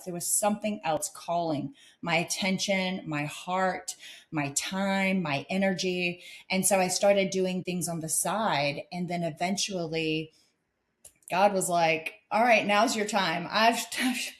There was something else calling my attention, my heart, my time, my energy. And so I started doing things on the side. And then eventually God was like, all right, now's your time. I've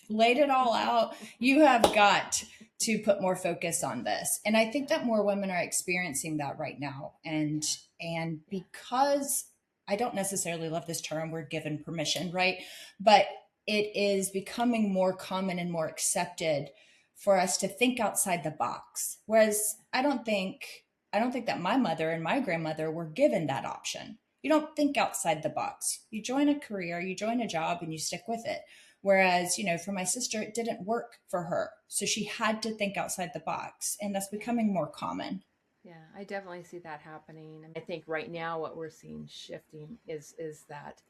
laid it all out. You have got to put more focus on this. And I think that more women are experiencing that right now. And because I don't necessarily love this term, we're given permission, right? But it is becoming more common and more accepted for us to think outside the box. Whereas I don't think that my mother and my grandmother were given that option. You don't think outside the box. You join a career, you join a job, and you stick with it. Whereas, for my sister, it didn't work for her. So she had to think outside the box. And that's becoming more common. Yeah, I definitely see that happening. I think right now what we're seeing shifting is that,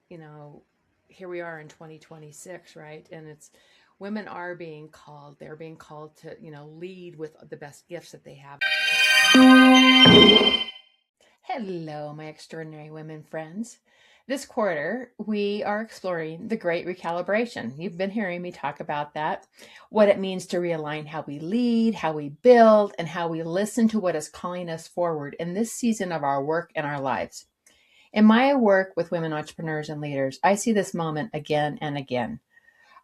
you know, here we are in 2026, right? And it's women are being called. They're being called to, lead with the best gifts that they have. Hello, my extraordinary women friends. This quarter, we are exploring the great recalibration. You've been hearing me talk about that, what it means to realign how we lead, how we build, and how we listen to what is calling us forward in this season of our work and our lives. In my work with women entrepreneurs and leaders, I see this moment again and again.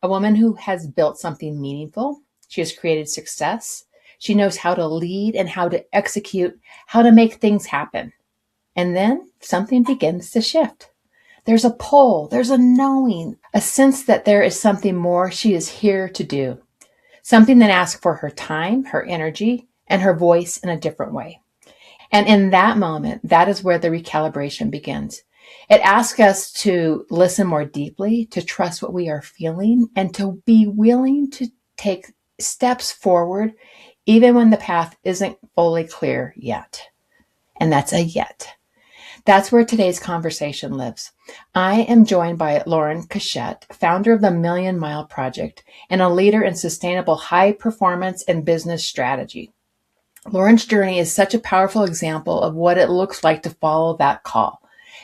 A woman who has built something meaningful. She has created success. She knows how to lead and how to execute, how to make things happen. And then something begins to shift. There's a pull, there's a knowing, a sense that there is something more she is here to do. Something that asks for her time, her energy, and her voice in a different way. And in that moment, that is where the recalibration begins. It asks us to listen more deeply, to trust what we are feeling, and to be willing to take steps forward, even when the path isn't fully clear yet. And that's a yet. That's where today's conversation lives. I am joined by Lauren Cashatt, founder of the Million Mile Project and a leader in sustainable high performance and business strategy. Lauren's journey is such a powerful example of what it looks like to follow that call.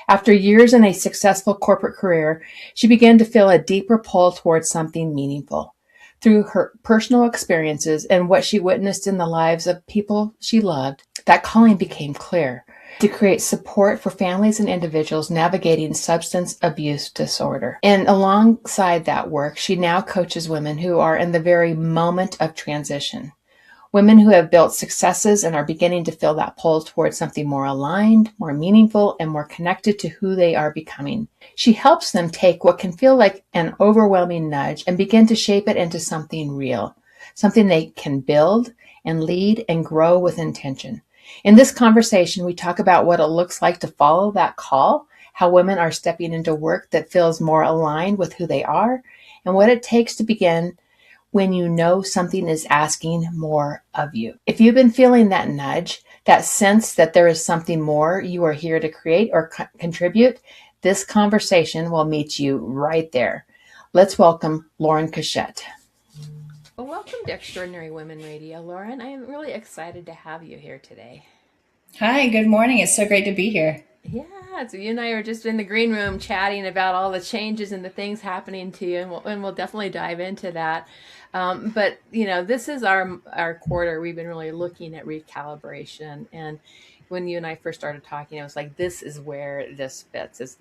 After years in a successful corporate career, she began to feel a deeper pull towards something meaningful. Through her personal experiences and what she witnessed in the lives of people she loved, that calling became clear. To create support for families and individuals navigating substance abuse disorder. And alongside that work, she now coaches women who are in the very moment of transition. Women who have built successes and are beginning to feel that pull towards something more aligned, more meaningful, and more connected to who they are becoming. She helps them take what can feel like an overwhelming nudge and begin to shape it into something real, something they can build and lead and grow with intention. In this conversation, we talk about what it looks like to follow that call, how women are stepping into work that feels more aligned with who they are, and what it takes to begin when you know something is asking more of you. If you've been feeling that nudge, that sense that there is something more you are here to create or contribute, this conversation will meet you right there. Let's welcome Lauren Cashatt. Well, welcome to Extraordinary Women Radio, Lauren. I am really excited to have you here today. Hi, good morning. It's so great to be here. Yeah, so you and I are just in the green room chatting about all the changes and the things happening to you, and we'll definitely dive into that. But this is our quarter. We've been really looking at recalibration, and when you and I first started talking, it was like, this is where this fits. Is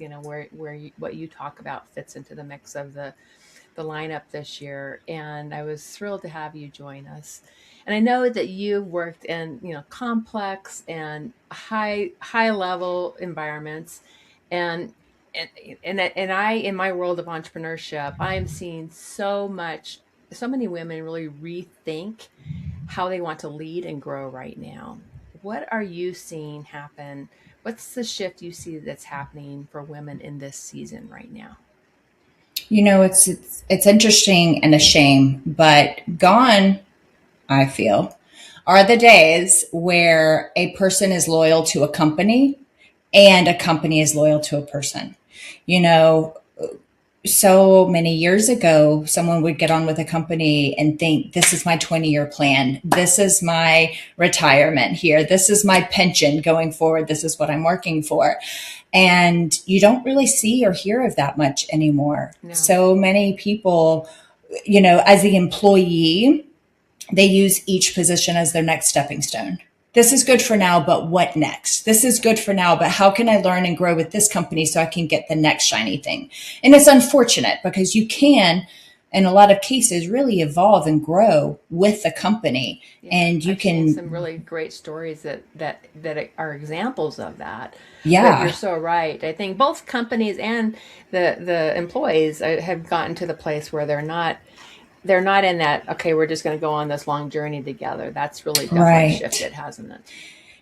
what you talk about fits into the mix of the lineup this year, and I was thrilled to have you join us. And I know that you've worked in complex and high level environments, and I, in my world of entrepreneurship, I am seeing so many women really rethink how they want to lead and grow right now. What are you seeing happen? What's the shift you see that's happening for women in this season right now? It's interesting and a shame, but gone, I feel, are the days where a person is loyal to a company and a company is loyal to a person. So many years ago, someone would get on with a company and think, this is my 20-year plan. This is my retirement here. This is my pension going forward. This is what I'm working for. And you don't really see or hear of that much anymore. No. So many people as the employee, they use each position as their next stepping stone. This is good for now, but what next? This is good for now, but how can I learn and grow with this company so I can get the next shiny thing? And it's unfortunate because you can, in a lot of cases, really evolve and grow with the company. Yeah, And you I've seen can, some really great stories that are examples of that. But you're yeah, so right. I think both companies and the employees have gotten to the place where they're not in that, okay, we're just going to go on this long journey together. That's really definitely right. shifted, hasn't it?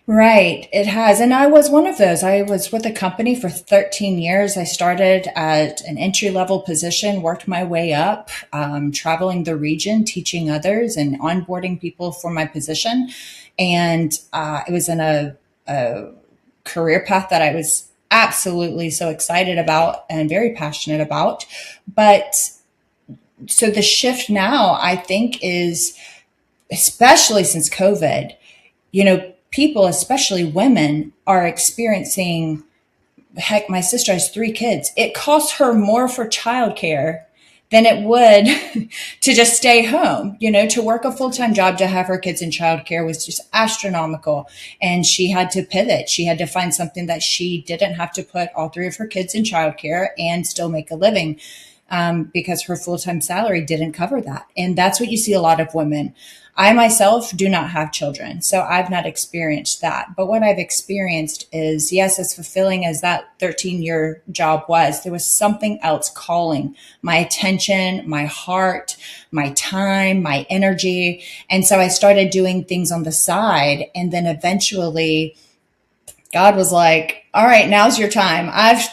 Right, it has. And I was one of those. I was with a company for 13 years. I started at an entry level position, worked my way up, traveling the region, teaching others and onboarding people for my position. And it was in a career path that I was absolutely so excited about and very passionate about. But so the shift now, I think, is especially since COVID, people, especially women, are experiencing, heck, my sister has 3 kids. It costs her more for childcare than it would to just stay home. To work a full time job to have her kids in childcare was just astronomical. And she had to pivot. She had to find something that she didn't have to put all 3 of her kids in childcare and still make a living, because her full time salary didn't cover that. And that's what you see a lot of women. I myself do not have children, so I've not experienced that. But what I've experienced is, yes, as fulfilling as that 13-year job was, there was something else calling my attention, my heart, my time, my energy. And so I started doing things on the side. And then eventually God was like, all right, now's your time. I've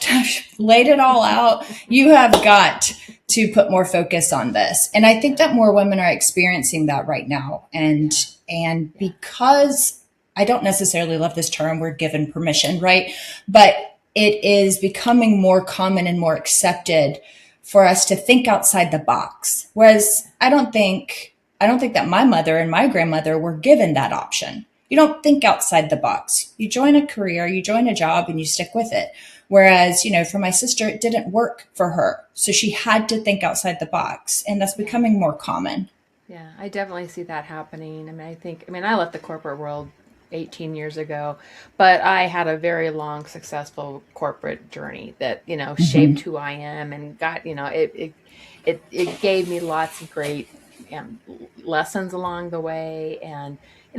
laid it all out. You have got to put more focus on this. And I think that more women are experiencing that right now. And Yeah, and yeah, because I don't necessarily love this term, we're given permission, right? But it is becoming more common and more accepted for us to think outside the box. Whereas I don't think that my mother and my grandmother were given that option. You don't think outside the box. You join a career, you join a job, and you stick with it. Whereas, for my sister, it didn't work for her. So she had to think outside the box. And that's yeah. becoming more common. Yeah, I definitely see that happening. I left the corporate world 18 years ago, but I had a very long, successful corporate journey that, shaped Mm-hmm. who I am and got, it gave me lots of great um, lessons along the way. And,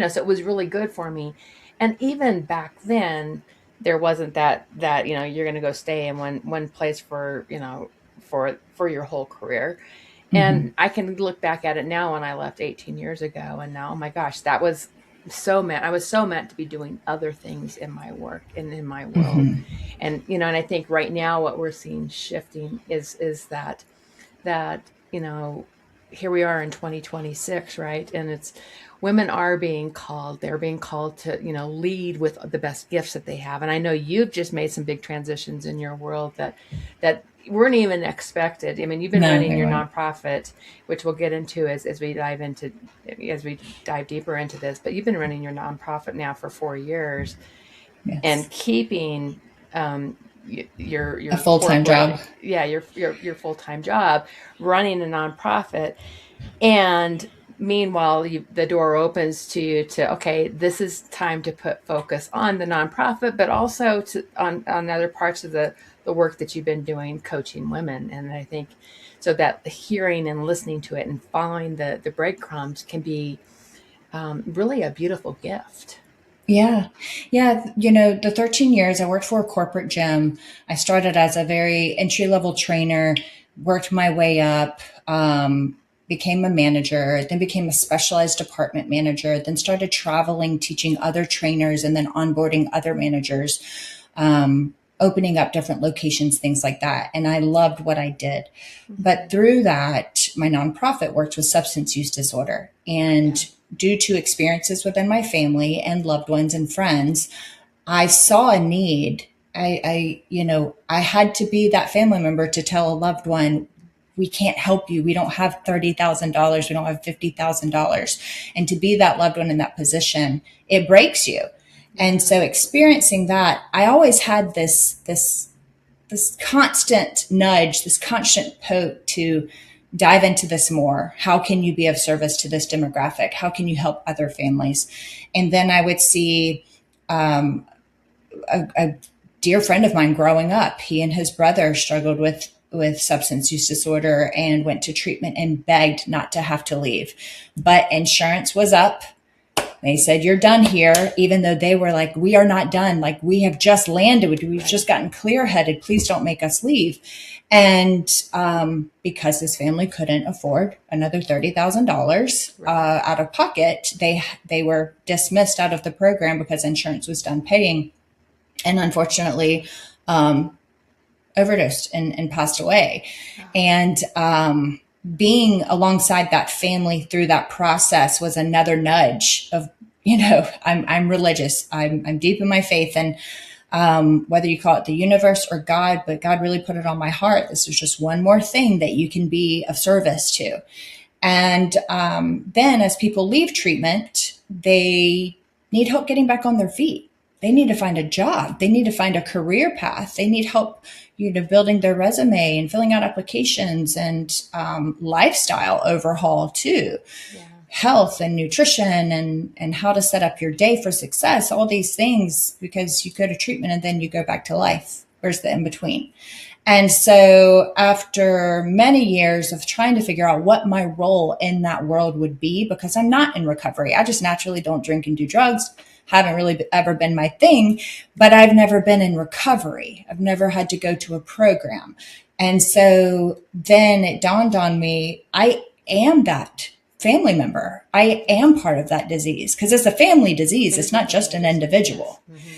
so it was really good for me. And even back then, there wasn't that, you're going to go stay in one place for your whole career. Mm-hmm. And I can look back at it now when I left 18 years ago and now, oh my gosh, that was I was so meant to be doing other things in my work and in my world. Mm-hmm. And I think right now what we're seeing shifting is that, here we are in 2026, right? And it's women are being called, they're being called to, lead with the best gifts that they have. And I know you've just made some big transitions in your world that weren't even expected. I mean, you've been No, running they your weren't. nonprofit, which we'll get into as we dive deeper into this, but you've been running your nonprofit now for 4 years Yes. and keeping your A your full time job. corporate, yeah, your full-time job running a nonprofit. And meanwhile, the door opens to you to, okay, this is time to put focus on the nonprofit, but also on other parts of the work that you've been doing, coaching women. And I think so that hearing and listening to it and following the breadcrumbs can be really a beautiful gift. Yeah. Yeah. The 13 years I worked for a corporate gym. I started as a very entry level trainer, worked my way up, became a manager, then became a specialized department manager, then started traveling, teaching other trainers, and then onboarding other managers, opening up different locations, things like that. And I loved what I did. But Hmm. through that, my nonprofit worked with substance use disorder. Yeah. And due to experiences within my family and loved ones and friends, I saw a need. I had to be that family member to tell a loved one, we can't help you. We don't have $30,000. We don't have $50,000. And to be that loved one in that position, it breaks you. And Yeah. so experiencing that, I always had this constant nudge, this constant poke to dive into this more. How can you be of service to this demographic? How can you help other families? And then I would see a dear friend of mine growing up. He and his brother struggled with substance use disorder and went to treatment and begged not to have to leave. But insurance was up. They said, you're done here, even though they were like, we are not done. Like, we have just landed. We've just gotten clear headed. Please don't make us leave. And because his family couldn't afford another $30,000 out of pocket, they were dismissed out of the program because insurance was done paying. And unfortunately, overdosed and passed away. And being alongside that family through that process was another nudge of, I'm religious. I'm deep in my faith. And whether you call it the universe or God, but God really put it on my heart. This is just one more thing that you can be of service to. And then as people leave treatment, they need help getting back on their feet. They need to find a job. They need to find a career path. They need help, building their resume and filling out applications and lifestyle overhaul too. Yeah. Health and nutrition and how to set up your day for success, all these things, because you go to treatment and then you go back to life. Where's the in between? And so after many years of trying to figure out what my role in that world would be, because I'm not in recovery, I just naturally don't drink and do drugs. Haven't really ever been my thing, but I've never been in recovery. I've never had to go to a program. And so then it dawned on me, I am that family member. I am part of that disease because it's a family disease. It's not just an individual. Mm-hmm.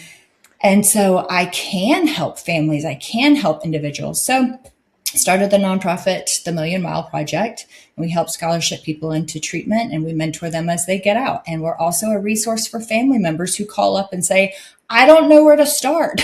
And so I can help families. I can help individuals. So started the nonprofit, the Million Mile Project. And we help scholarship people into treatment and we mentor them as they get out. And we're also a resource for family members who call up and say, I don't know where to start.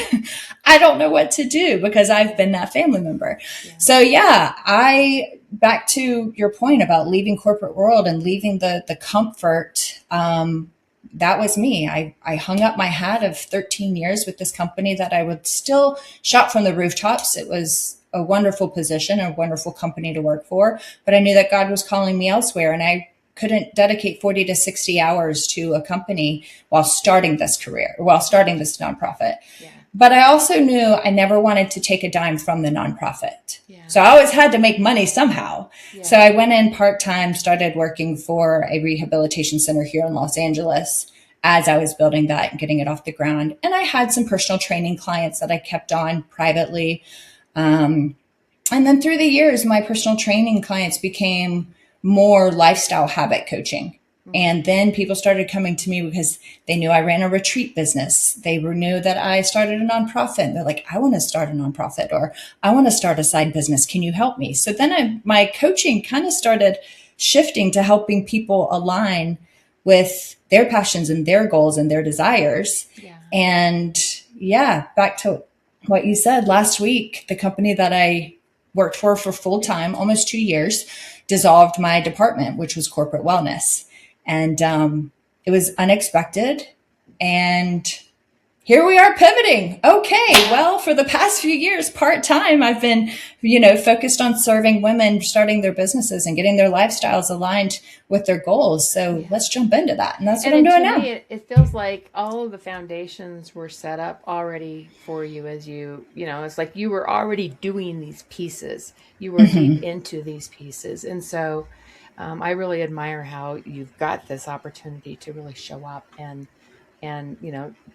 I don't know what to do because I've been that family member. Yeah. So back to your point about leaving corporate world and leaving the comfort, that was me. I hung up my hat of 13 years with this company that I would still shout from the rooftops. It was a wonderful position, a wonderful company to work for, but I knew that God was calling me elsewhere and I couldn't dedicate 40 to 60 hours to a company while starting this nonprofit. Yeah. But I also knew I never wanted to take a dime from the nonprofit. Yeah. So I always had to make money somehow. Yeah. So I went in part-time, started working for a rehabilitation center here in Los Angeles as I was building that and getting it off the ground. And I had some personal training clients that I kept on privately. And then through the years, my personal training clients became more lifestyle habit coaching. And then people started coming to me because they knew I ran a retreat business. They knew that I started a nonprofit. They're like, I want to start a nonprofit or I want to start a side business. Can you help me? So then my coaching kind of started shifting to helping people align with their passions and their goals and their desires. Yeah. And back to what you said last week, the company that I worked for full time, almost 2 years, dissolved my department, which was corporate wellness. And it was unexpected. And here we are pivoting. Okay, well, for the past few years, part-time, I've been, focused on serving women, starting their businesses and getting their lifestyles aligned with their goals. So let's jump into that. And that's what I'm doing now. It feels like all of the foundations were set up already for you as it's like you were already doing these pieces. You were deep into these pieces. And so I really admire how you've got this opportunity to really show up and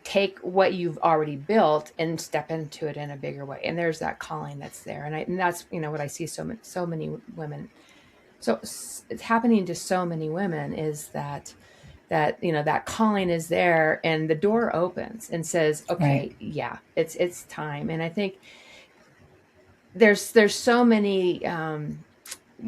take what you've already built and step into it in a bigger way. And there's that calling that's there. And that's, what I see so many women. So it's happening to so many women is that that calling is there and the door opens and says, okay, right. It's time. And I think there's so many,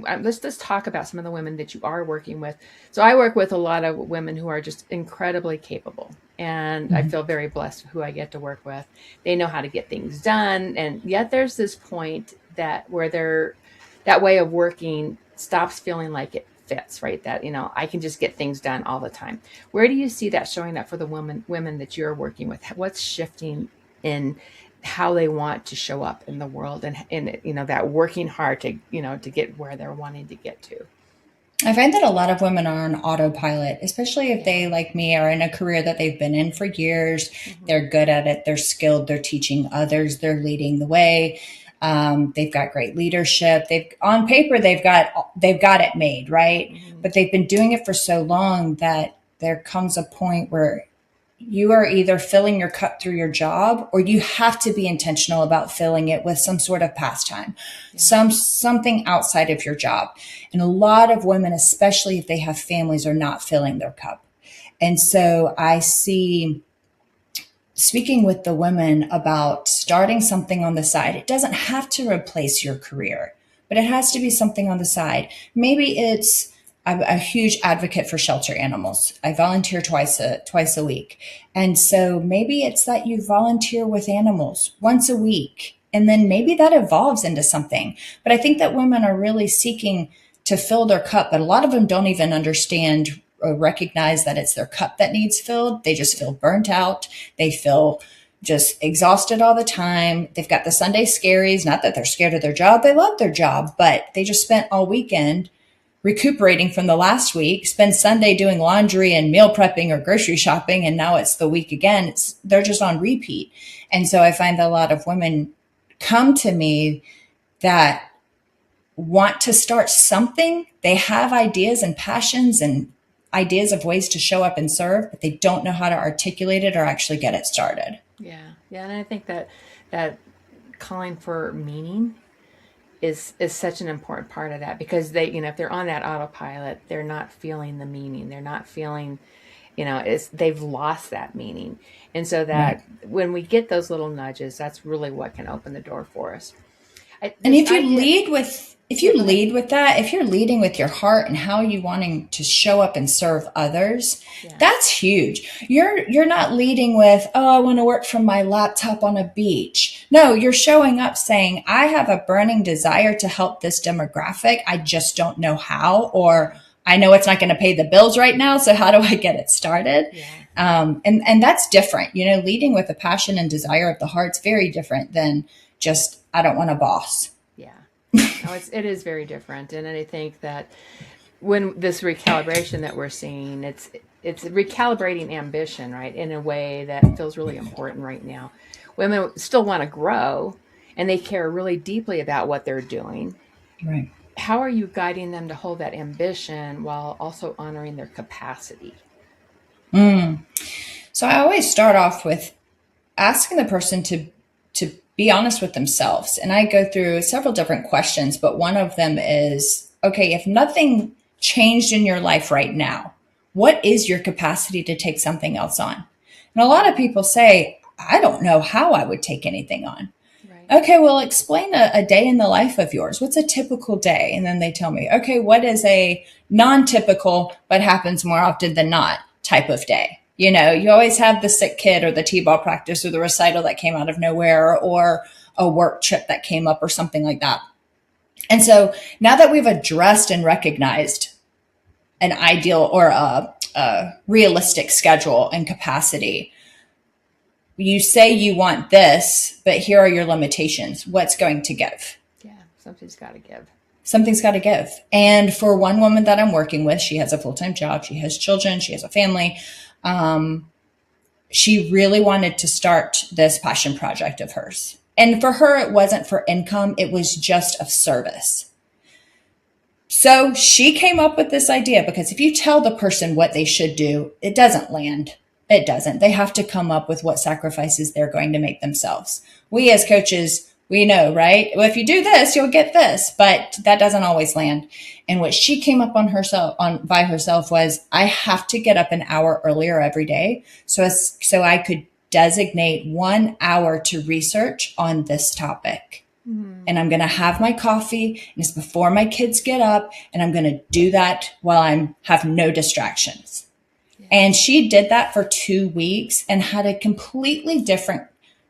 let's just talk about some of the women that you are working with. So I work with a lot of women who are just incredibly capable. And I feel very blessed who I get to work with. They know how to get things done. And yet there's this point where that way of working stops feeling like it fits, right? That, I can just get things done all the time. Where do you see that showing up for the women that you're working with? What's shifting in how they want to show up in the world, and that working hard to get where they're wanting to get to. I find that a lot of women are on autopilot, especially if Yeah. they, like me, are in a career that they've been in for years. Hmm. They're good at it. They're skilled. They're teaching others. They're leading the way. They've got great leadership. They've on paper they've got it made, right? Hmm. But they've been doing it for so long that there comes a point where you are either filling your cup through your job, or you have to be intentional about filling it with some sort of pastime, Yeah. something outside of your job. And a lot of women, especially if they have families, are not filling their cup. And so I see, speaking with the women about starting something on the side, it doesn't have to replace your career, but it has to be something on the side. Maybe it's, I'm a huge advocate for shelter animals. I volunteer twice a week. And so maybe it's that you volunteer with animals once a week, and then maybe that evolves into something. But I think that women are really seeking to fill their cup, but a lot of them don't even understand or recognize that it's their cup that needs filled. They just feel burnt out. They feel just exhausted all the time. They've got the Sunday scaries, not that they're scared of their job. They love their job, but they just spent all weekend recuperating from the last week, spend Sunday doing laundry and meal prepping or grocery shopping, and now it's the week again. They're just on repeat. And so I find that a lot of women come to me that want to start something. They have ideas and passions and ideas of ways to show up and serve, but they don't know how to articulate it or actually get it started. Yeah. Yeah. And I think that calling for meaning is such an important part of that, because if they're on that autopilot, they're not feeling the meaning. They're not feeling, they've lost that meaning. And so Right. that when we get those little nudges, that's really what can open the door for us. And This idea. if Yeah, you go ahead. lead with that, if you're leading with your heart and how you wanting to show up and serve others, Yeah. that's huge. You're not leading with, oh, I want to work from my laptop on a beach. No, you're showing up saying, I have a burning desire to help this demographic. I just don't know how, or I know it's not going to pay the bills right now. So how do I get it started? Yeah. And that's different. Leading with a passion and desire of the heart's very different than just, I don't want a boss. Yeah. No, it is very different. And I think that when this recalibration that we're seeing, it's recalibrating ambition, right, in a way that feels really important right now. Women still want to grow, and they care really deeply about what they're doing. Right. How are you guiding them to hold that ambition while also honoring their capacity? So I always start off with asking the person to be honest with themselves. And I go through several different questions, but one of them is, okay, if nothing changed in your life right now, what is your capacity to take something else on? And a lot of people say, I don't know how I would take anything on. Right. Okay, well, explain a day in the life of yours. What's a typical day? And then they tell me, okay, what is a non typical, but happens more often than not type of day? You always have the sick kid or the t-ball practice or the recital that came out of nowhere or a work trip that came up or something like that. And so now that we've addressed and recognized an ideal or a realistic schedule and capacity, you say you want this, but here are your limitations. What's going to give? Yeah, something's got to give. Something's got to give. And for one woman that I'm working with, she has a full-time job. She has children. She has a family. She really wanted to start this passion project of hers. And for her, it wasn't for income. It was just of service. So she came up with this idea, because if you tell the person what they should do, it doesn't land. It doesn't. They have to come up with what sacrifices they're going to make themselves. We as coaches, we know, right? Well, if you do this, you'll get this, but that doesn't always land. And what she came up by herself was, I have to get up an hour earlier every day. So I could designate 1 hour to research on this topic. Mm-hmm. And I'm going to have my coffee, and it's before my kids get up, and I'm going to do that while I have no distractions. Yeah. And she did that for 2 weeks and had a completely different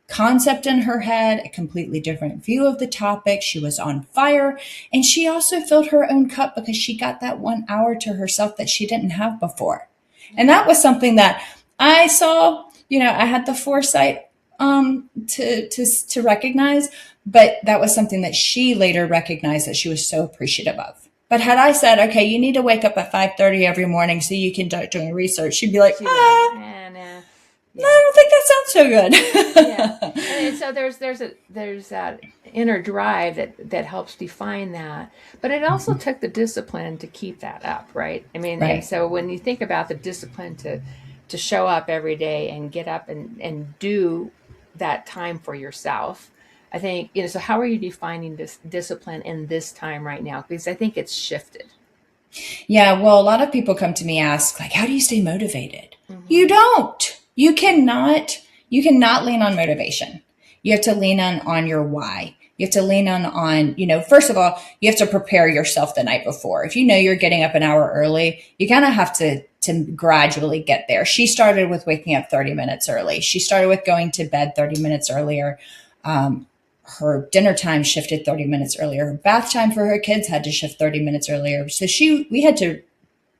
concept in her head, a completely different view of the topic. She was on fire, and she also filled her own cup because she got that 1 hour to herself that she didn't have before. And that was something that I saw, I had the foresight to recognize, but that was something that she later recognized that she was so appreciative of. But had I said, okay, you need to wake up at 5:30 every morning so you can start doing research, she'd be like, She'd be like, nah. no, Yeah. I don't think that sounds so Yeah. good. And so there's that inner drive that helps define that. But it also took the discipline to keep that up, right? I mean, and Right. so when you think about the discipline to show up every day and get up and do that time for yourself, I think, so how are you defining this discipline in this time right now? Because I think it's shifted. Yeah, well, a lot of people come to me ask, like, how do you stay motivated? You Mm-hmm. don't. You cannot lean on motivation. You have to lean on your why. You have to lean first of all, you have to prepare yourself the night before. If you know you're getting up an hour early, you kind of have to gradually get there. She started with waking up 30 minutes early. She started with going to bed 30 minutes earlier. Um, her dinner time shifted 30 minutes earlier. Her bath time for her kids had to shift 30 minutes earlier. So we had to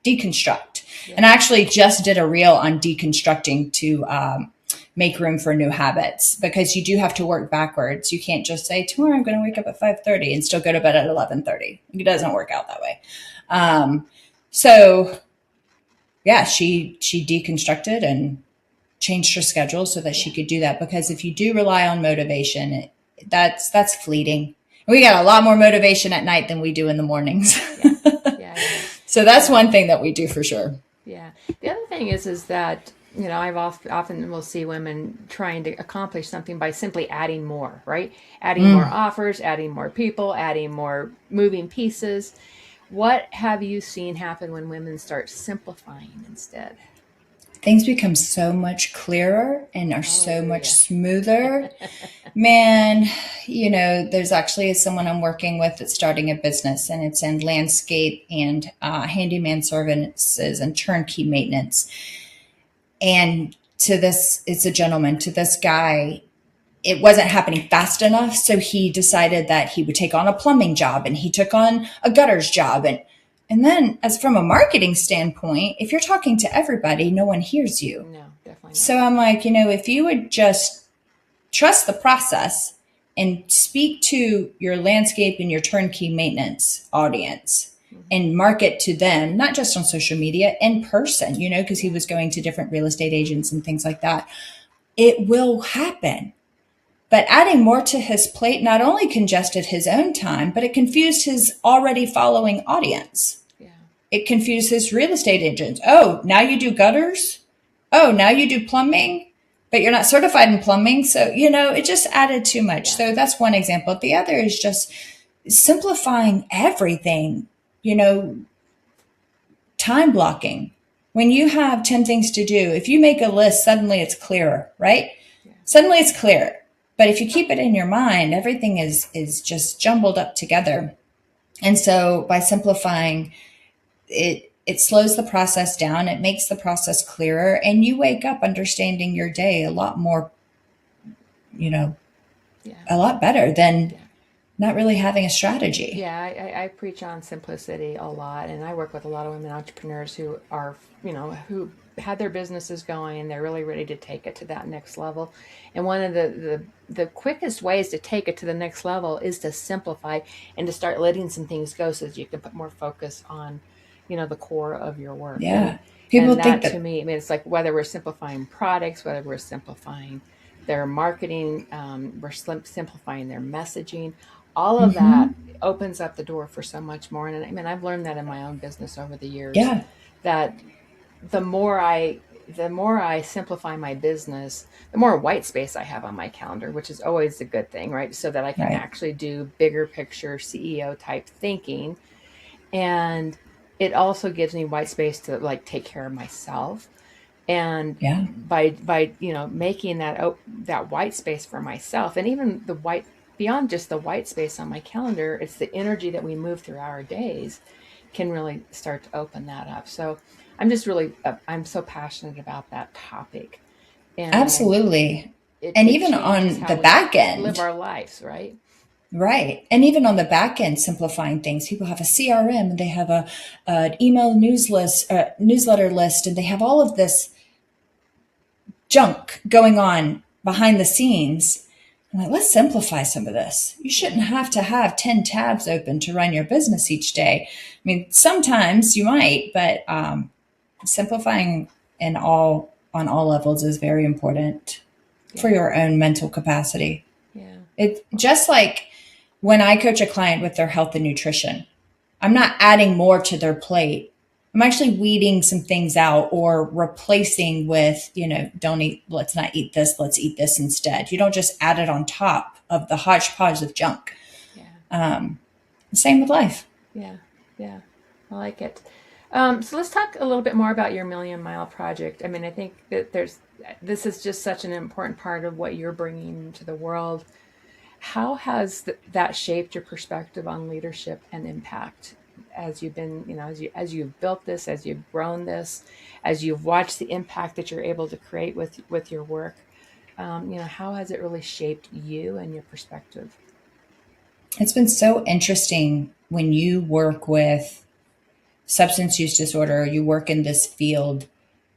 deconstruct. And Yeah. I actually just did a reel on deconstructing to make room for new habits, because you do have to work backwards. You can't just say, tomorrow I'm going to wake up at 5:30 and still go to bed at 11:30. It doesn't work out that way. So yeah, she deconstructed and changed her schedule so that she Yeah. could do that. Because if you do rely on motivation, that's fleeting. We got a lot more motivation at night than we do in the mornings. Yeah. Yeah. So that's Yeah. one thing that we do for sure. Yeah. The other thing is that, I've often will see women trying to accomplish something by simply adding more, right? Adding more offers, adding more people, adding more moving pieces. What have you seen happen when women start simplifying instead? Things become so much clearer and are so much Hallelujah. smoother. Man, there's actually someone I'm working with that's starting a business, and it's in landscape and handyman services and turnkey maintenance. And it's a gentleman. To this guy, it wasn't happening fast enough. So he decided that he would take on a plumbing job, and he took on a gutters job. And then, as from a marketing standpoint, if you're talking to everybody, no one hears you. No, definitely not. So I'm like, if you would just trust the process and speak to your landscape and your turnkey maintenance audience Mm-hmm. and market to them, not just on social media, in person, because he Yeah. was going to different real estate agents and things like that, it will happen. But adding more to his plate not only congested his own time, but it confused his already following audience. Yeah. It confused his real estate agents. Oh, now you do gutters? Oh, now you do plumbing? But you're not certified in plumbing. So, it just added too much. Yeah. So that's one example. The other is just simplifying everything, time blocking. When you have 10 things to do, if you make a list, suddenly it's clearer, right? Yeah. Suddenly it's clear. But if you keep it in your mind, everything is just jumbled up together. And so by simplifying, it slows the process down, it makes the process clearer, and you wake up understanding your day a lot more, Yeah. a lot better than Yeah. not really having a strategy. Yeah, I preach on simplicity a lot, and I work with a lot of women entrepreneurs who are, who had their businesses going, and they're really ready to take it to that next level. And one of the quickest ways to take it to the next level is to simplify and to start letting some things go, so that you can put more focus on, the core of your work. Yeah. People And think that, to that, me, I mean, it's like whether we're simplifying products, whether we're simplifying their marketing, we're simplifying their messaging. All of that opens up the door for so much more. And I mean, I've learned that in my own business over the years, yeah, that the more I the more I simplify my business, the more white space I have on my calendar, which is always a good thing, right? So that I can right. actually do bigger picture CEO type thinking. And it also gives me white space to like take care of myself. And Yeah. by making that white space for myself, and even the white beyond just the white space on my calendar, it's the energy that we move through our days can really start to open that up. So I'm so passionate about that topic, and Absolutely. it And it even changes on the how we back live end, our lives, right? right. And even on the back end, simplifying things. People have a CRM, and they have an email newsletter list, and they have all of this junk going on behind the scenes, I'm like, let's simplify some of this. You shouldn't have to have 10 tabs open to run your business each day. I mean, sometimes you might, but simplifying on all levels is very important for Yeah. your own mental capacity. Yeah. It's just like when I coach a client with their health and nutrition, I'm not adding more to their plate. I'm actually weeding some things out or replacing with, don't eat, let's not eat this, let's eat this instead. You don't just add it on top of the hodgepodge of junk. Yeah. Same with life. Yeah. Yeah. I like it. So let's talk a little bit more about your Million Mile Project. I mean, I think that this is just such an important part of what you're bringing to the world. How has that shaped your perspective on leadership and impact as you've been, as you've built this, as you've grown this, as you've watched the impact that you're able to create with your work? How has it really shaped you and your perspective? It's been so interesting when you work with substance use disorder, you work in this field,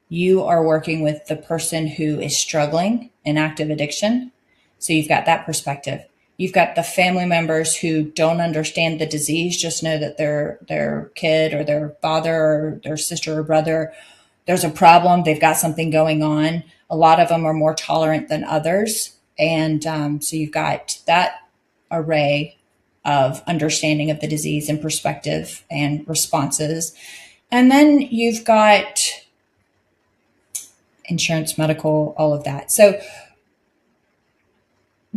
you are working with the person who is struggling in active addiction. So you've got that perspective. You've got the family members who don't understand the disease, just know that their kid or their father or their sister or brother, there's a problem, they've got something going on. A lot of them are more tolerant than others. And so you've got that array of understanding of the disease and perspective and responses. And then you've got insurance, medical, all of that. So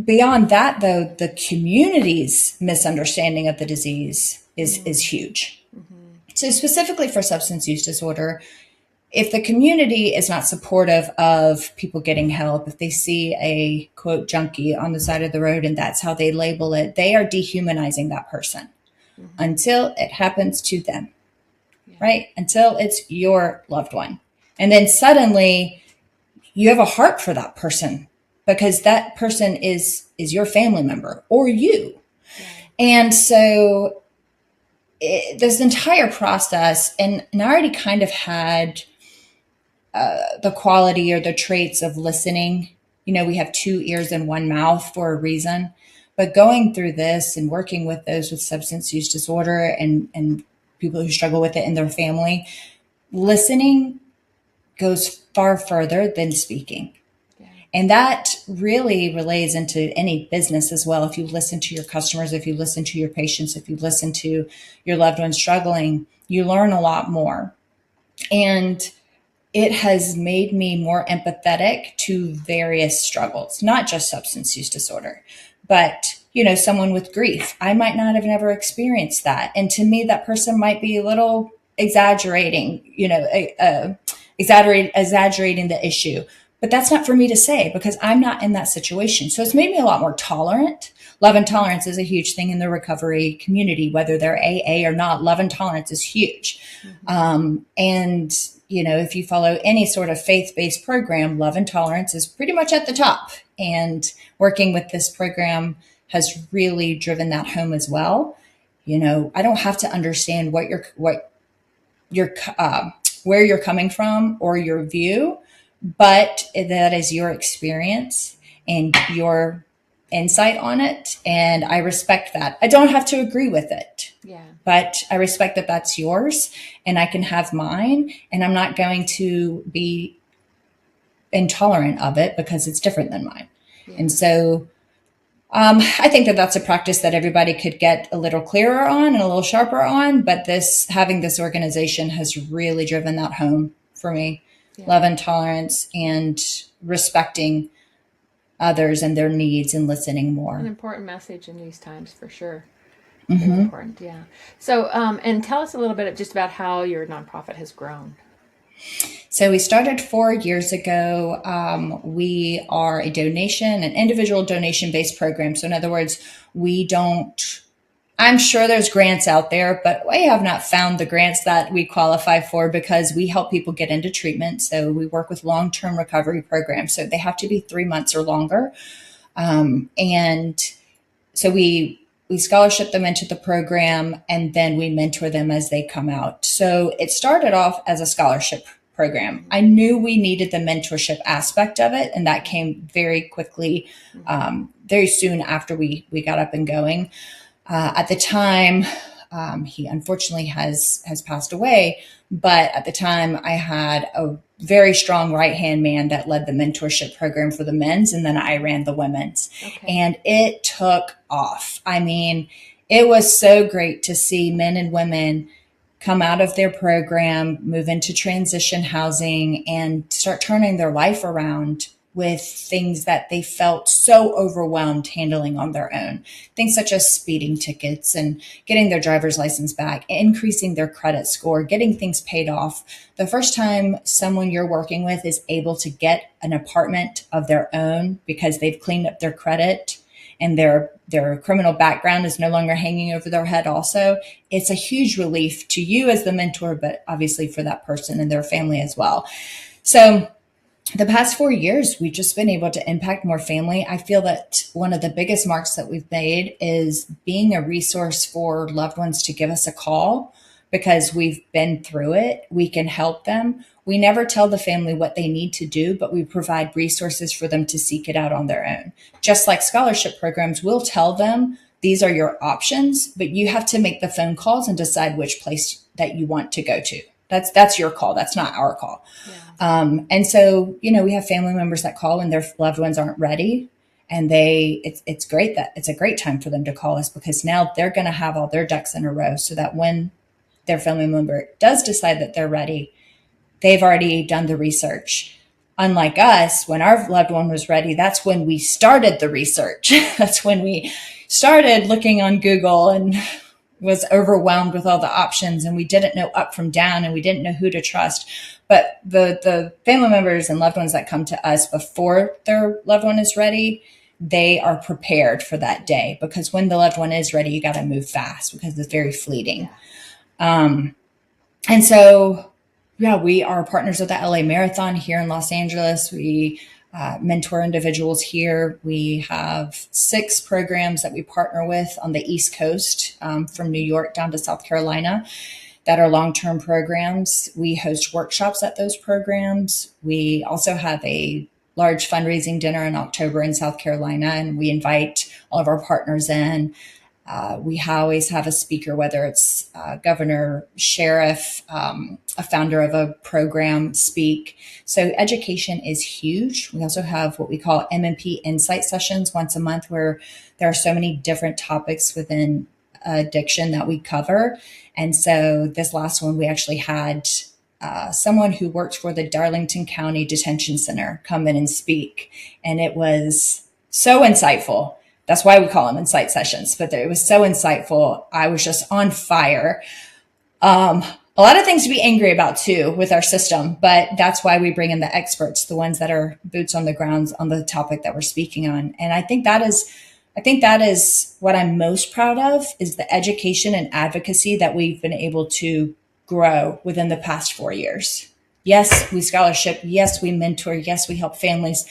beyond that, though, the community's misunderstanding of the disease is huge. Mm-hmm. So specifically for substance use disorder, if the community is not supportive of people getting help, if they see a quote junkie on the side of the road and that's how they label it, they are dehumanizing that person Mm-hmm. until it happens to them, Yeah. right? Until it's your loved one. And then suddenly you have a heart for that person because that person is your family member or you. Yeah. And so this entire process, and I already kind of had the quality or the traits of listening. We have two ears and one mouth for a reason. But going through this and working with those with substance use disorder and people who struggle with it in their family, listening goes far further than speaking. Yeah. And that really relays into any business as well. If you listen to your customers, if you listen to your patients, if you listen to your loved ones struggling, you learn a lot more. And it has made me more empathetic to various struggles, not just substance use disorder, but someone with grief. I might not have never experienced that. And to me, that person might be a little exaggerating, exaggerating the issue. But that's not for me to say because I'm not in that situation. So it's made me a lot more tolerant. Love and tolerance is a huge thing in the recovery community, whether they're AA or not. Love and tolerance is huge. Mm-hmm. And if you follow any sort of faith-based program, love and tolerance is pretty much at the top. And working with this program has really driven that home as well. I don't have to understand what your where you're coming from or your view, but that is your experience and your insight on it. And I respect that. I don't have to agree with it. Yeah. But I respect that that's yours and I can have mine. And I'm not going to be intolerant of it because it's different than mine. Yeah. And so I think that that's a practice that everybody could get a little clearer on and a little sharper on. But having this organization has really driven that home for me. Yeah. Love and tolerance and respecting others and their needs and listening more. An important message in these times for sure. Mm-hmm. Very important. Yeah. So, and tell us a little bit just about how your nonprofit has grown. So we started 4 years ago. We are an individual donation-based program. So in other words, I'm sure there's grants out there, but we have not found the grants that we qualify for because we help people get into treatment. So we work with long-term recovery programs. So they have to be 3 months or longer. And so we scholarship them into the program and then we mentor them as they come out. So it started off as a scholarship program. I knew we needed the mentorship aspect of it, and that came very quickly, very soon after we got up and going. At the time, he unfortunately has passed away, but at the time I had a very strong right hand man that led the mentorship program for the men's, and then I ran the women's, and it took off. I mean, it was so great to see men and women come out of their program, move into transition housing, and start turning their life around with things that they felt so overwhelmed handling on their own. Things such as speeding tickets and getting their driver's license back, increasing their credit score, getting things paid off. The first time someone you're working with is able to get an apartment of their own because they've cleaned up their credit and their criminal background is no longer hanging over their head also, it's a huge relief to you as the mentor, but obviously for that person and their family as well. So the past 4 years, we've just been able to impact more family. I feel that one of the biggest marks that we've made is being a resource for loved ones to give us a call because we've been through it. We can help them. We never tell the family what they need to do, but we provide resources for them to seek it out on their own. Just like scholarship programs, we'll tell them these are your options, but you have to make the phone calls and decide which place that you want to go to. That's your call. That's not our call. Yeah. And so, we have family members that call when their loved ones aren't ready. And it's great that it's a great time for them to call us because now they're going to have all their ducks in a row so that when their family member does decide that they're ready, they've already done the research. Unlike us, when our loved one was ready, that's when we started the research. That's when we started looking on Google and was overwhelmed with all the options, and we didn't know up from down, and we didn't know who to trust. But the family members and loved ones that come to us before their loved one is ready, they are prepared for that day because when the loved one is ready, you got to move fast because it's very fleeting. And so, we are partners of the LA Marathon here in Los Angeles. We mentor individuals here. We have 6 programs that we partner with on the East Coast, from New York down to South Carolina, that are long-term programs. We host workshops at those programs. We also have a large fundraising dinner in October in South Carolina, and we invite all of our partners in. We always have a speaker, whether it's governor, sheriff, a founder of a program speak. So education is huge. We also have what we call M&P Insight sessions once a month where there are so many different topics within addiction that we cover. And so this last one, we actually had someone who worked for the Darlington County Detention Center come in and speak. And it was so insightful. That's why we call them insight sessions, but it was so insightful. I was just on fire. A lot of things to be angry about too with our system, but that's why we bring in the experts, the ones that are boots on the ground on the topic that we're speaking on. And I think that is what I'm most proud of is the education and advocacy that we've been able to grow within the past 4 years. Yes, we scholarship. Yes, we mentor. Yes, we help families.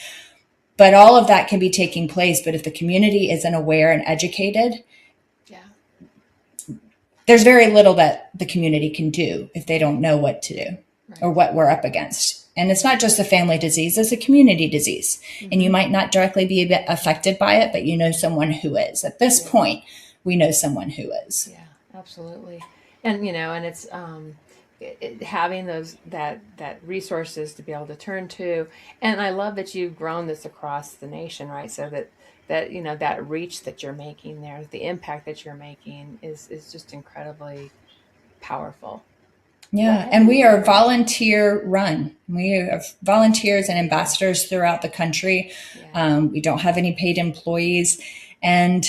But all of that can be taking place. But if the community isn't aware and educated, there's very little that the community can do if they don't know what to do or what we're up against. And it's not just a family disease, it's a community disease. Mm-hmm. And you might not directly be a bit affected by it, but you know someone who is. At this point, we know someone who is. Yeah, absolutely. And, and it's having those that resources to be able to turn to. And I love that you've grown this across the nation, right? So that that reach that you're making there, the impact that you're making is just incredibly powerful. Yeah. And we are volunteer run. We have volunteers and ambassadors throughout the country. Yeah. We don't have any paid employees. And,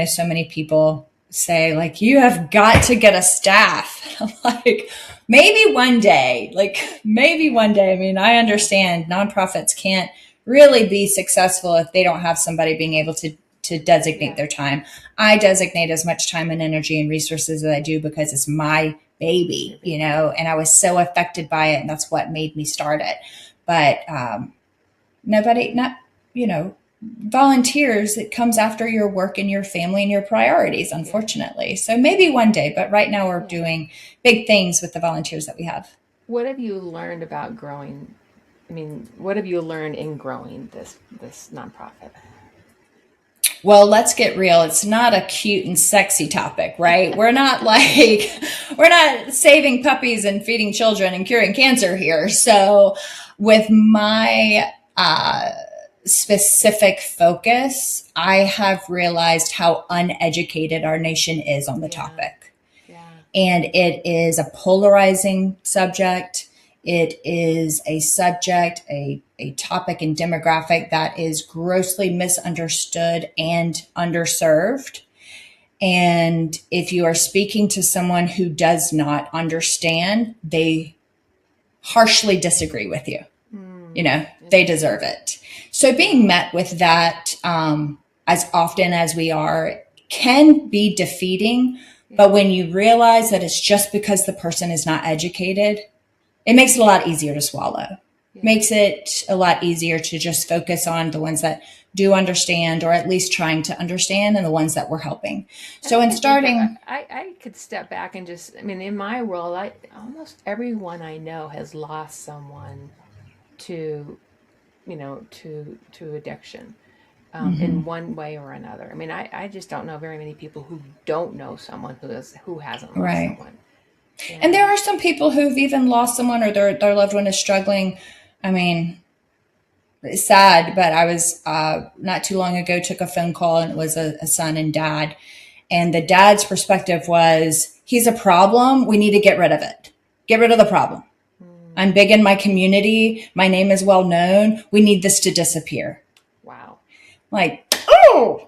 so many people say like, you have got to get a staff. I'm like, maybe one day. I mean, I understand nonprofits can't really be successful if they don't have somebody being able to designate their time. I designate as much time and energy and resources as I do because it's my baby, and I was so affected by it, and that's what made me start it. But volunteers, it comes after your work and your family and your priorities, unfortunately. So maybe one day, but right now we're doing big things with the volunteers that we have. What have you learned about growing? I mean, what have you learned in growing this nonprofit? Well, let's get real. It's not a cute and sexy topic, right? We're not like, we're not saving puppies and feeding children and curing cancer here. So, with my specific focus, I have realized how uneducated our nation is on the Yeah, topic. yeah, And it is a polarizing subject. It is a subject, a topic and demographic that is grossly misunderstood and underserved. And if you are speaking to someone who does not understand, they harshly disagree with you. You know, they interesting. deserve it. So being met with that as often as we are can be defeating. But Yeah, when you realize that it's just because the person is not educated, it makes it a lot easier to swallow. yeah. Makes it a lot easier to just focus on the ones that do understand or at least trying to understand and the ones that we're helping. And So I in can think of, starting, I could step back and just, I mean, in my world, almost everyone I know has lost someone to, to addiction, in one way or another. I mean, I just don't know very many people who don't know someone who hasn't lost right. someone. And there And are some people who've even lost someone or their loved one is struggling. I mean, it's sad, but I was not too long ago took a phone call and it was a son and dad. And the dad's perspective was he's a problem. We need to get rid of it. Get rid of the problem. mm, I'm big in my community. My name is well known. We need this to disappear. wow, Like, oh,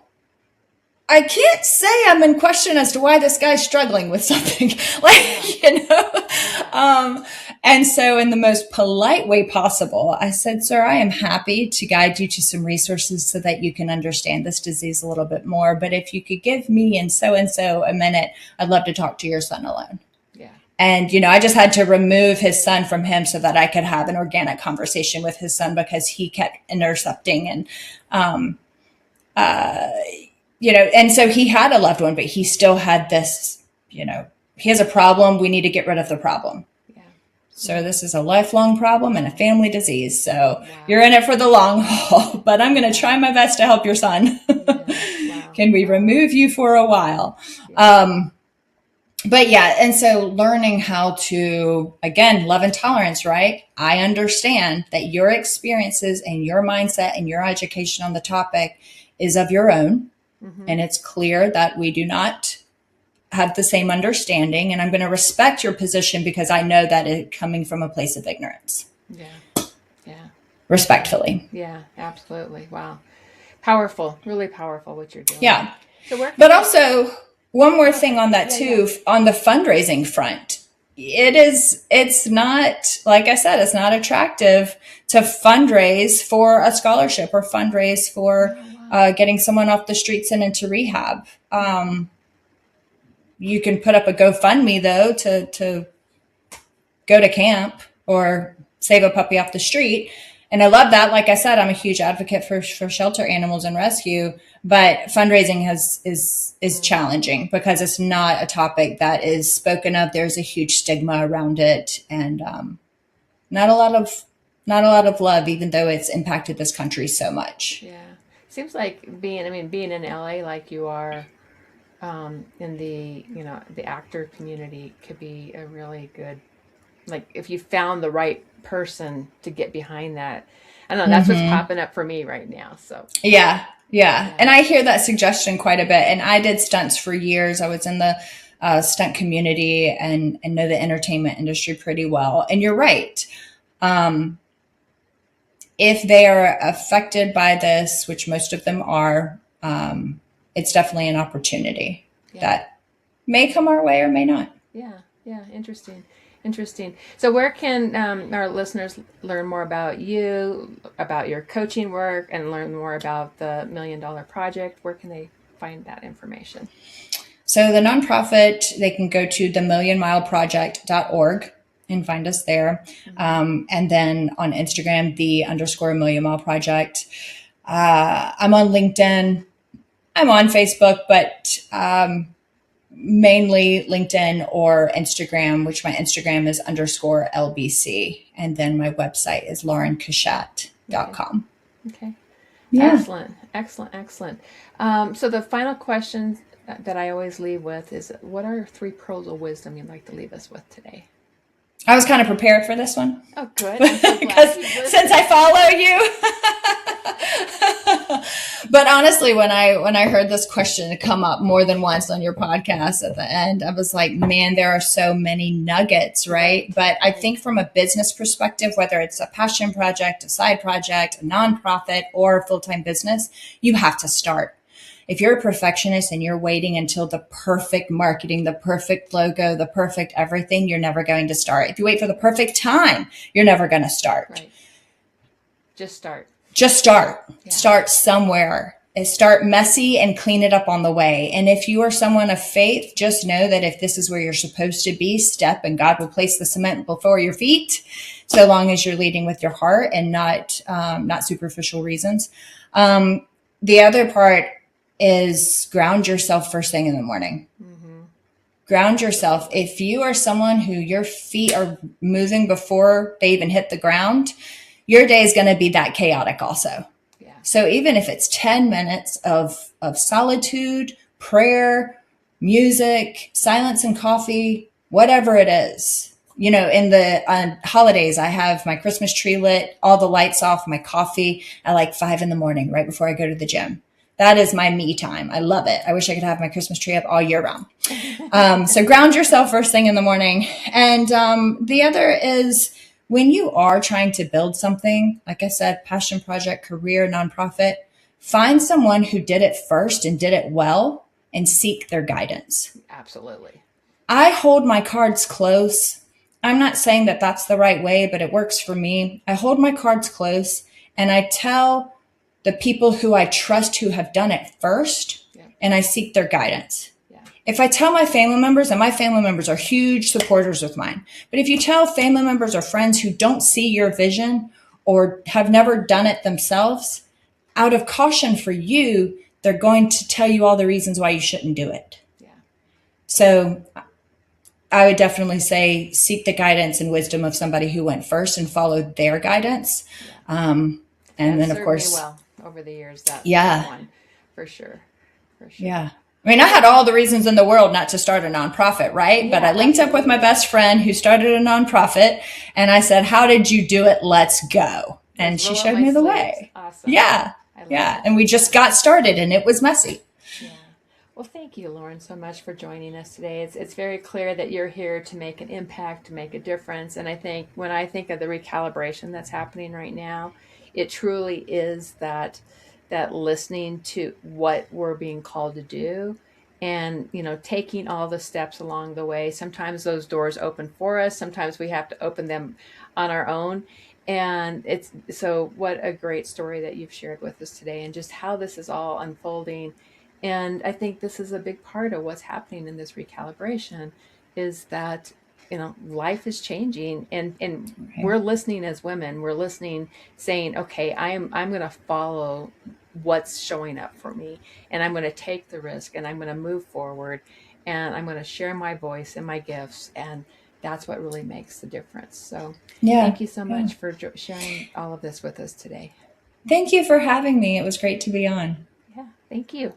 I can't say I'm in question as to why this guy's struggling with something. yeah, Like, you know? yeah, Um, and so, in the most polite way possible, I said, Sir, I am happy to guide you to some resources so that you can understand this disease a little bit more. But if you could give me and so a minute, I'd love to talk to your son alone. yeah, And, you know, I just had to remove his son from him so that I could have an organic conversation with his son because he kept intercepting and, um, you know, and so he had a loved one, but he still had this, you know, he has a problem. We need to get rid of the problem. yeah. So this is a lifelong problem and a family disease. So you're Wow, in it for the long haul, but I'm going to yeah, try my best to help your son. yeah. Wow, Can we wow, remove you for a while? yeah, Um, but yeah, and so learning how to, again, love and tolerance, right? I understand that your experiences and your mindset and your education on the topic is of your own. mm-hmm. And it's clear that we do not have the same understanding. And I'm going to respect your position because I know that it's coming from a place of ignorance, Yeah, yeah, yeah, respectfully. yeah. Absolutely. Wow, powerful, really powerful what you're doing. Yeah. So where can But they? also, one more Go thing ahead. on that Yeah, yeah. too, on the fundraising front. It's not, like I said, it's not attractive to fundraise for a scholarship or fundraise for Oh wow. getting someone off the streets and into rehab. You can put up a GoFundMe though to go to camp or save a puppy off the street. And I love that. Like I said, I'm a huge advocate for shelter animals and rescue, but fundraising is Mm, challenging because it's not a topic that is spoken of. There's a huge stigma around it, and not a lot of not a lot of love, even though it's impacted this country so much. yeah. Seems like being in LA like you are, in the the actor community could be a really good, like if you found the right person to get behind that. I don't know, that's what's Mm-hmm. popping up for me right now. So Yeah, yeah. yeah, And I hear that suggestion quite a bit. And I did stunts for years. I was in the stunt community and know the entertainment industry pretty well. And you're right. Um, if they are affected by this, which most of them are, it's definitely an opportunity yeah, that may come our way or may not. yeah, yeah. Interesting, interesting. So where can our listeners learn more about you, about your coaching work, and learn more about the $1 Million Project? Where can they find that information? So the nonprofit, they can go to themillionmileproject.org and find us there. Mm-hmm. And then on Instagram, the_Million Mile Project. I'm on LinkedIn. I'm on Facebook, but mainly LinkedIn or Instagram, which my Instagram is _LBC. And then my website is Okay. laurencashatt.com. Okay. Yeah. Excellent. Excellent. Excellent. So the final question that I always leave with is, what are three pearls of wisdom you'd like to leave us with today? I was kind of prepared for this one Oh, good. I'm so glad because you since listened. I follow you. But honestly, when I heard this question come up more than once on your podcast at the end, I was like, man, there are so many nuggets, right? Right. But I Right. think from a business perspective, whether it's a passion project, a side project, a nonprofit, or a full-time business, you have to start. If you're a perfectionist and you're waiting until the perfect marketing, the perfect logo, the perfect everything, you're never going to start. If you wait for the perfect time, you're never going to start. Right. Just start. Just start. Yeah. Start somewhere. Start messy and clean it up on the way. And if you are someone of faith, just know that if this is where you're supposed to be, step, and God will place the cement before your feet, so long as you're leading with your heart and not superficial reasons. The other part is ground yourself first thing in the morning. Mm-hmm. Ground yourself. If you are someone who your feet are moving before they even hit the ground, your day is going to be that chaotic also. Yeah. So even if it's 10 minutes of solitude, prayer, music, silence and coffee, whatever it is, in the holidays, I have my Christmas tree lit, all the lights off, my coffee at like 5 a.m, right before I go to the gym. That is my me time. I love it. I wish I could have my Christmas tree up all year round. So ground yourself first thing in the morning. And the other is, when you are trying to build something, like I said, passion project, career, nonprofit, find someone who did it first and did it well and seek their guidance. Absolutely. I hold my cards close. I'm not saying that that's the right way, but it works for me. I hold my cards close and I tell the people who I trust who have done it first, Yeah. and I seek their guidance. Yeah. If I tell my family members, and my family members are huge supporters of mine, but if you tell family members or friends who don't see your vision or have never done it themselves, out of caution for you, they're going to tell you all the reasons why you shouldn't do it. Yeah. So I would definitely say seek the guidance and wisdom of somebody who went first and followed their guidance. Yeah. And That then, of served me course, well over the years. That yeah, one, for sure. For sure. yeah. I mean, I had all the reasons in the world not to start a nonprofit, right? But Yeah, I linked up with my absolutely. best friend who started a nonprofit, and I said, "How did you do it? Let's go." And Let's she roll up showed my me the sleeves. way. Awesome. Yeah. I love Yeah. it. And we just Yeah. got started, and it was messy. Yeah. Well, thank you, Lauren, so much for joining us today. It's very clear that you're here to make an impact, to make a difference. And I think when I think of the recalibration that's happening right now, it truly is that listening to what we're being called to do, and taking all the steps along the way. Sometimes those doors open for us, sometimes we have to open them on our own. And it's so, what a great story that you've shared with us today, and just how this is all unfolding. And I think this is a big part of what's happening in this recalibration, is that life is changing, and Right. we're listening as women. We're listening, saying, okay, I'm going to follow what's showing up for me, and I'm going to take the risk, and I'm going to move forward, and I'm going to share my voice and my gifts, and that's what really makes the difference. So Yeah. thank you so Yeah. much for sharing all of this with us today. Thank you for having me. It was great to be on. Yeah, thank you.